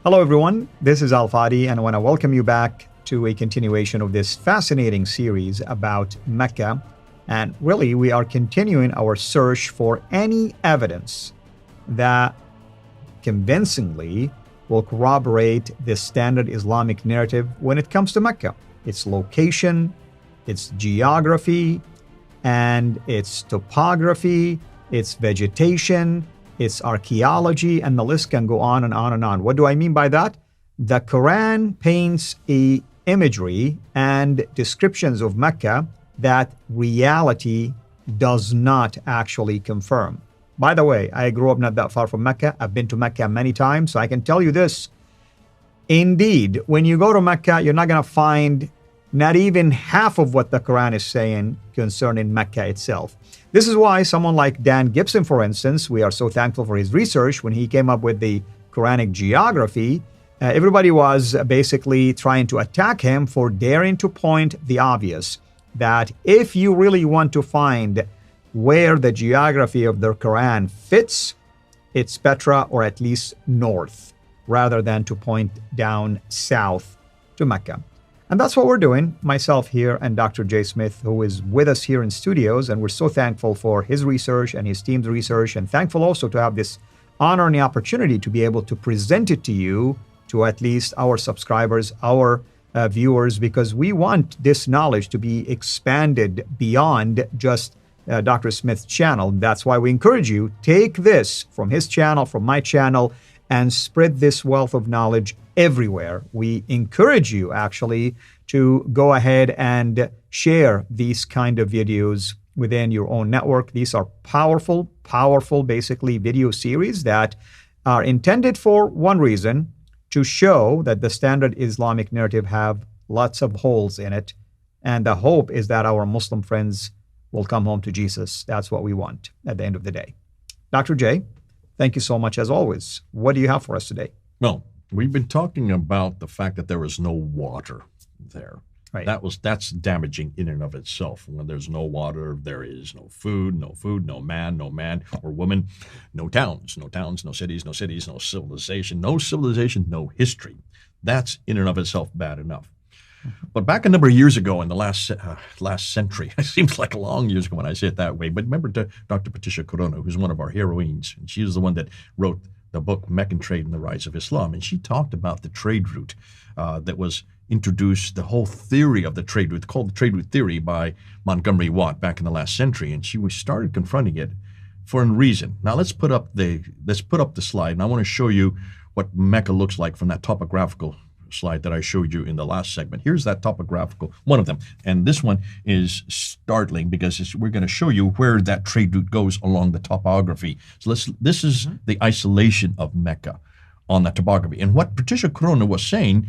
Hello everyone, this is Al Fadi and I want to welcome you back to a continuation of this fascinating series about Mecca. And really, we are continuing our search for any evidence that convincingly will corroborate the standard Islamic narrative when it comes to Mecca. Its location, its geography, and its topography, its vegetation, its archaeology, and the list can go on and on and on. What do I mean by that? The Quran paints a imagery and descriptions of Mecca that reality does not actually confirm. By the way, I grew up not that far from Mecca. I've been to Mecca many times, so I can tell you this. Indeed, when you go to Mecca, you're not going to find not even half of what the Quran is saying concerning Mecca itself. This is why someone like Dan Gibson, for instance, we are so thankful for his research. When he came up with the Quranic geography, everybody was basically trying to attack him for daring to point the obvious, that if you really want to find where the geography of the Quran fits, it's Petra or at least north, rather than to point down south to Mecca. And that's what we're doing, myself here and Dr. Jay Smith, who is with us here in studios. And we're so thankful for his research and his team's research, and thankful also to have this honor and the opportunity to be able to present it to you, to at least our subscribers, our viewers, because we want this knowledge to be expanded beyond just Dr. Smith's channel. That's why we encourage you, take this from his channel, from my channel, and spread this wealth of knowledge everywhere. We encourage you actually to go ahead and share these kind of videos within your own network. These are powerful, basically video series that are intended for one reason: to show that the standard Islamic narrative have lots of holes in it. And the hope is that our Muslim friends will come home to Jesus. That's what we want at the end of the day. Dr. J, thank you so much as always. What do you have for us today? Well, we've been talking about the fact that there was no water there. Right. That's damaging in and of itself. When there's no water, there is no food, no man or woman, no towns, no cities, no civilization, no history. That's in and of itself bad enough. But back a number of years ago in the last century, it seems like a long years ago when I say it that way, but remember Dr. Patricia Corona, who's one of our heroines, and she was the one that wrote the book Meccan Trade and the Rise of Islam, and she talked about the trade route that was introduced, the whole theory of the trade route, called the trade route theory by Montgomery Watt back in the last century, and she started confronting it for a reason. Now let's put up the slide, and I want to show you what Mecca looks like from that topographical slide that I showed you in the last segment. Here's that topographical, one of them. And this one is startling because we're going to show you where that trade route goes along the topography. So this is the isolation of Mecca on that topography. And what Patricia Corona was saying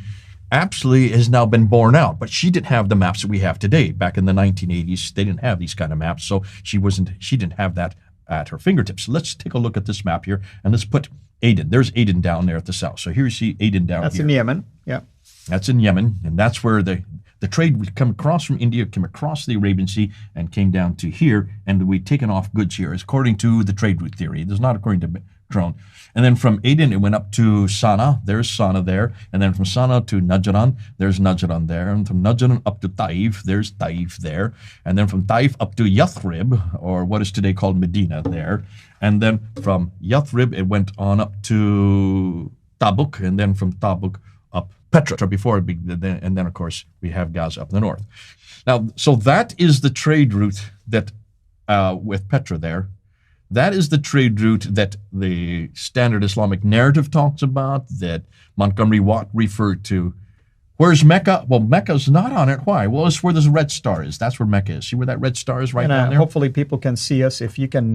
absolutely has now been borne out, but she didn't have the maps that we have today. Back in the 1980s, they didn't have these kind of maps, so she didn't have that at her fingertips. So let's take a look at this map here, and let's put Aden. There's Aden down there at the south. So here you see Aden down here. That's in Yemen. Yeah. That's in Yemen, and that's where the trade would come across from India, came across the Arabian Sea, and came down to here, and we'd taken off goods here, according to the trade route theory. This is not according to Drone. And then from Aden, it went up to Sana'a. There's Sana'a there. And then from Sana'a to Najran, there's Najran there. And from Najran up to Taif, there's Taif there. And then from Taif up to Yathrib, or what is today called Medina, there. And then from Yathrib, it went on up to Tabuk, and then from Tabuk up Petra before it began, and then of course we have Gaza up in the north. Now, so that is the trade route that with Petra there. That is the trade route that the standard Islamic narrative talks about, that Montgomery Watt referred to. Where's Mecca? Well, Mecca's not on it. Why? Well, it's where this red star is. That's where Mecca is. See where that red star is right down there? Hopefully people can see us. If you can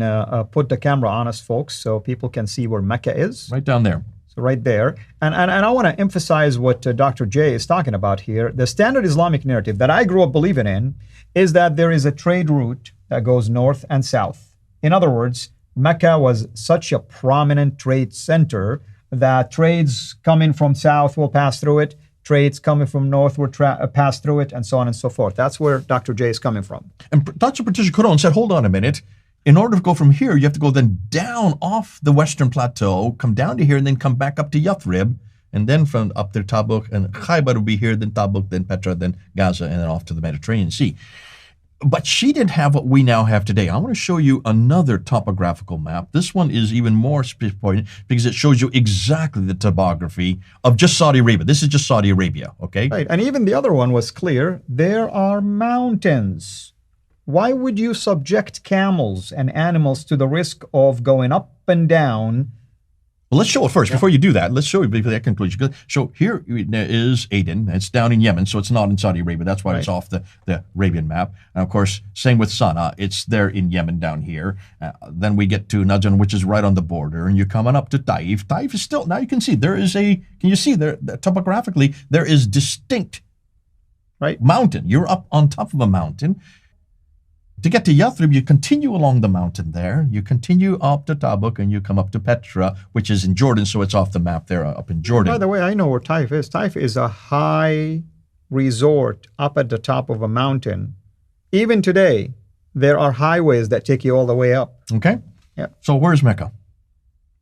put the camera on us, folks, so people can see where Mecca is. Right down there. So right there. And I want to emphasize what Dr. J is talking about here. The standard Islamic narrative that I grew up believing in is that there is a trade route that goes north and south. In other words, Mecca was such a prominent trade center that trades coming from south will pass through it, trades coming from north will pass through it, and so on and so forth. That's where Dr. J is coming from. And Dr. Patricia Corona said, hold on a minute. In order to go from here, you have to go then down off the western plateau, come down to here, and then come back up to Yathrib, and then from up there Tabuk, and Khaybar will be here, then Tabuk, then Petra, then Gaza, and then off to the Mediterranean Sea. But she didn't have what we now have today. I want to show you another topographical map. This one is even more important because it shows you exactly the topography of just Saudi Arabia. This is just Saudi Arabia, okay? Right, and even the other one was clear. There are mountains. Why would you subject camels and animals to the risk of going up and down? Well, let's show it first. Before you do that, let's show you before that conclusion. So here is Aden. It's down in Yemen, so it's not in Saudi Arabia. That's why it's off the Arabian map. And of course, same with Sana'a. It's there in Yemen down here. Then we get to Najran, which is right on the border. And you're coming up to Taif. Taif is still, now you can see, there is can you see there, topographically, there is distinct mountain. You're up on top of a mountain. To get to Yathrib, you continue along the mountain there. You continue up to Tabuk, and you come up to Petra, which is in Jordan, so it's off the map there up in Jordan. By the way, I know where Taif is. Taif is a high resort up at the top of a mountain. Even today, there are highways that take you all the way up. Okay. Yeah. So where's Mecca?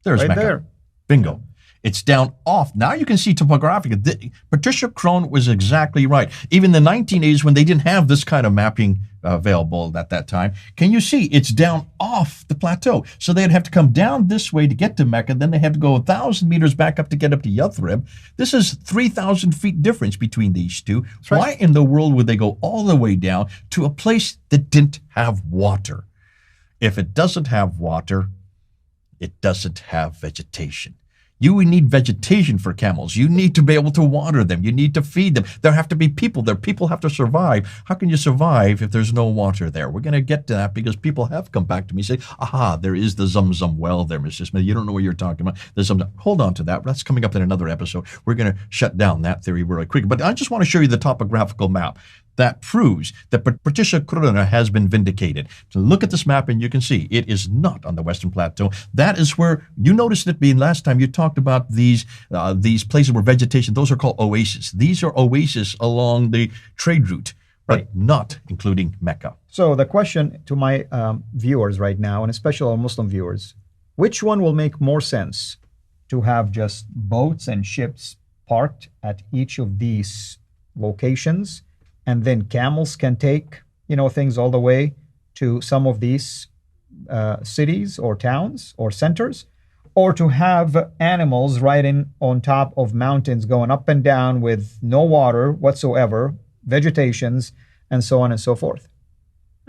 There's right Mecca. There. Bingo. It's down off. Now you can see topographically. Patricia Crone was exactly right. Even in the 1980s, when they didn't have this kind of mapping available at that time, can you see it's down off the plateau? So they'd have to come down this way to get to Mecca. Then they have to go 1,000 meters back up to get up to Yathrib. This is 3,000 feet difference between these two. Right. Why in the world would they go all the way down to a place that didn't have water? If it doesn't have water, it doesn't have vegetation. You need vegetation for camels. You need to be able to water them. You need to feed them. There have to be people there. People have to survive. How can you survive if there's no water there? We're going to get to that because people have come back to me and say, aha, there is the Zamzam well there, Mr. Smith. You don't know what you're talking about. There's Zamzam. Hold on to that. That's coming up in another episode. We're going to shut down that theory really quickly. But I just want to show you the topographical map that proves that Patricia Crone has been vindicated. So look at this map and you can see it is not on the Western Plateau. That is where you noticed it being last time you talked about these places where vegetation, those are called oases. These are oases along the trade route, but not including Mecca. So the question to my viewers right now, and especially our Muslim viewers, which one will make more sense? To have just boats and ships parked at each of these locations, and then camels can take, things all the way to some of these cities or towns or centers, or to have animals riding on top of mountains going up and down with no water whatsoever, vegetations, and so on and so forth.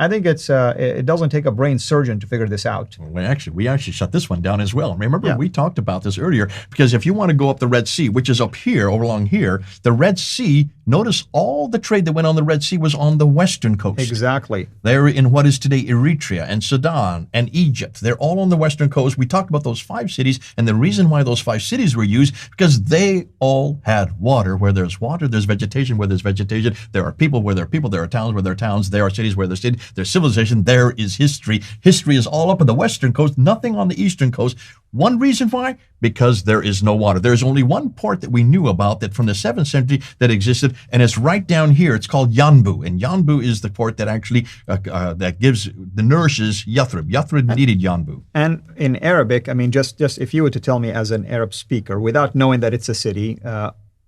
I think it doesn't take a brain surgeon to figure this out. Well, we actually shut this one down as well. Remember, we talked about this earlier, because if you want to go up the Red Sea, which is up here, over along here, the Red Sea, notice all the trade that went on the Red Sea was on the western coast. Exactly. They're in what is today Eritrea and Sudan and Egypt. They're all on the western coast. We talked about those 5 cities, and the reason why those 5 cities were used, because they all had water. Where there's water, there's vegetation. Where there's vegetation, there are people. Where there are people, there are towns. Where there are towns, there are cities. Where there's cities, there's civilization, there is history. History is all up on the western coast, nothing on the eastern coast. One reason why? Because there is no water. There's only one port that we knew about that from the 7th century that existed, and it's right down here. It's called Yanbu, and Yanbu is the port that actually nourishes Yathrib. Yathrib needed Yanbu. And in Arabic, I mean, just if you were to tell me as an Arab speaker, without knowing that it's a city,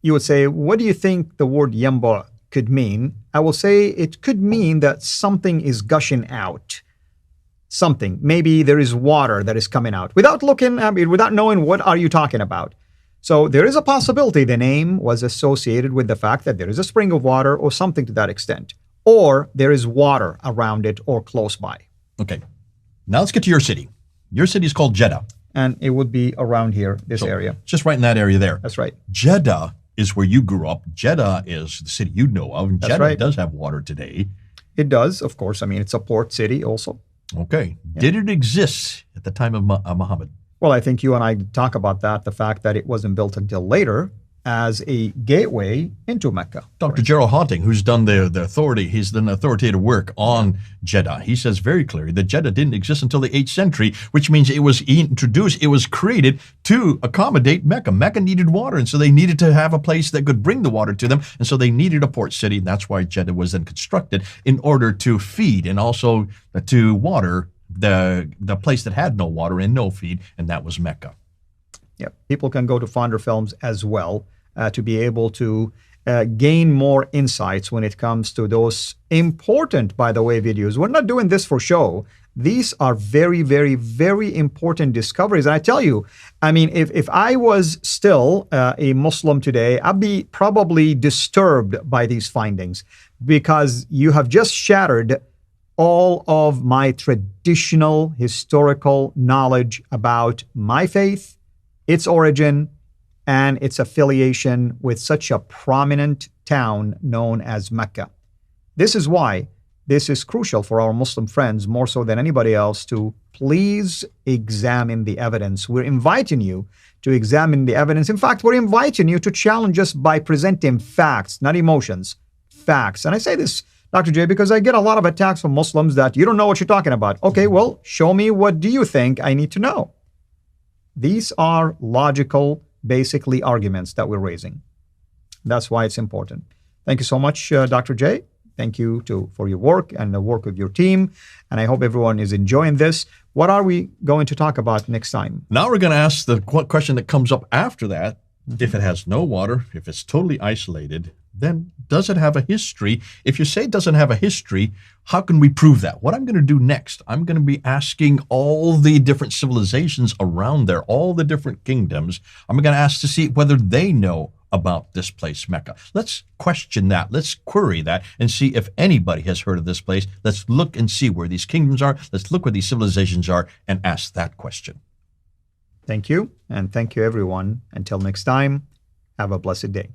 you would say, what do you think the word Yanbu could mean? I will say it could mean that something is gushing out. Something. Maybe there is water that is coming out. Without knowing what are you talking about. So there is a possibility the name was associated with the fact that there is a spring of water or something to that extent. Or there is water around it or close by. Okay. Now let's get to your city. Your city is called Jeddah. And it would be around here, this area. Just right in that area there. That's right. Jeddah is where you grew up. Jeddah is the city you know of. And That's Jeddah right. does have water today. It does, of course. I mean, it's a port city also. Okay. Yeah. Did it exist at the time of Muhammad? Well, I think you and I talk about that, the fact that it wasn't built until later as a gateway into Mecca. Dr. Gerald Hawting, who's done he's done authoritative work on Jeddah. He says very clearly that Jeddah didn't exist until the 8th century, which means it was introduced, it was created to accommodate Mecca. Mecca needed water, and so they needed to have a place that could bring the water to them, and so they needed a port city, and that's why Jeddah was then constructed in order to feed and also to water the place that had no water and no feed, and that was Mecca. Yeah, people can go to Fonder Films as well to be able to gain more insights when it comes to those important, by the way, videos. We're not doing this for show. These are very, very, very important discoveries. And I tell you, I mean, if I was still a Muslim today, I'd be probably disturbed by these findings because you have just shattered all of my traditional historical knowledge about my faith, its origin, and its affiliation with such a prominent town known as Mecca. This is why this is crucial for our Muslim friends, more so than anybody else, to please examine the evidence. We're inviting you to examine the evidence. In fact, we're inviting you to challenge us by presenting facts, not emotions, facts. And I say this, Dr. J, because I get a lot of attacks from Muslims that you don't know what you're talking about. Okay, well, show me what do you think I need to know. These are logical, basically, arguments that we're raising. That's why it's important. Thank you so much, Dr. J. Thank you for your work and the work of your team. And I hope everyone is enjoying this. What are we going to talk about next time? Now we're going to ask the question that comes up after that. If it has no water, if it's totally isolated, then does it have a history? If you say it doesn't have a history, how can we prove that? What I'm going to do next, I'm going to be asking all the different civilizations around there, all the different kingdoms. I'm going to ask to see whether they know about this place, Mecca. Let's question that. Let's query that and see if anybody has heard of this place. Let's look and see where these kingdoms are. Let's look where these civilizations are and ask that question. Thank you. And thank you, everyone. Until next time, have a blessed day.